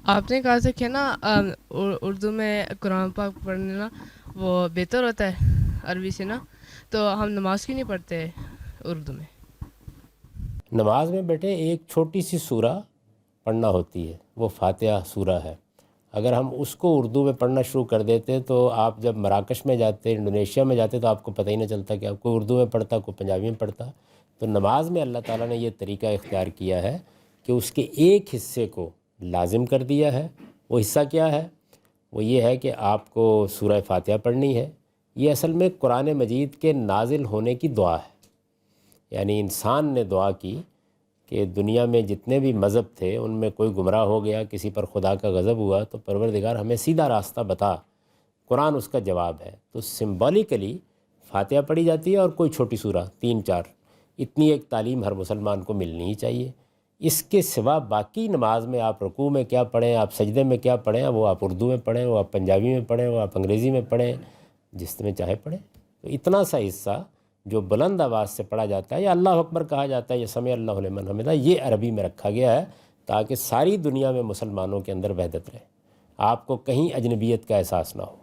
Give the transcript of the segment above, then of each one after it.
آپ نے کہا تھا کہ نا اردو میں قرآن پاک پڑھنا وہ بہتر ہوتا ہے عربی سے نا، تو ہم نماز کیوں نہیں پڑھتے اردو میں؟ نماز میں بیٹے ایک چھوٹی سی سورہ پڑھنا ہوتی ہے، وہ فاتحہ سورہ ہے۔ اگر ہم اس کو اردو میں پڑھنا شروع کر دیتے تو آپ جب مراکش میں جاتے، انڈونیشیا میں جاتے، تو آپ کو پتہ ہی نہ چلتا کہ آپ کو اردو میں پڑھتا، کوئی پنجابی میں پڑھتا۔ تو نماز میں اللہ تعالیٰ نے یہ طریقہ اختیار کیا ہے کہ اس کے ایک حصے کو لازم کر دیا ہے۔ وہ حصہ کیا ہے؟ وہ یہ ہے کہ آپ کو سورہ فاتحہ پڑھنی ہے۔ یہ اصل میں قرآن مجید کے نازل ہونے کی دعا ہے، یعنی انسان نے دعا کی کہ دنیا میں جتنے بھی مذہب تھے ان میں کوئی گمراہ ہو گیا، کسی پر خدا کا غضب ہوا، تو پروردگار ہمیں سیدھا راستہ بتا۔ قرآن اس کا جواب ہے۔ تو سمبولیکلی فاتحہ پڑھی جاتی ہے اور کوئی چھوٹی سورہ 3 4، اتنی ایک تعلیم ہر مسلمان کو ملنی ہی چاہیے۔ اس کے سوا باقی نماز میں آپ رکوع میں کیا پڑھیں، آپ سجدے میں کیا پڑھیں، وہ آپ اردو میں پڑھیں، وہ آپ پنجابی میں پڑھیں، وہ آپ انگریزی میں پڑھیں، جس میں چاہے پڑھیں۔ تو اتنا سا حصہ جو بلند آواز سے پڑھا جاتا ہے یا اللہ اکبر کہا جاتا ہے یا سمع اللہ لمن حمدہ، یہ عربی میں رکھا گیا ہے تاکہ ساری دنیا میں مسلمانوں کے اندر وحدت رہے، آپ کو کہیں اجنبیت کا احساس نہ ہو۔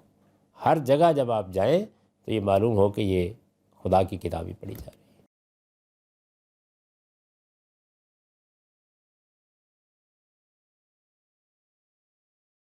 ہر جگہ جب آپ جائیں تو یہ معلوم ہو کہ یہ خدا کی کتاب ہی پڑھی جا رہی ہے۔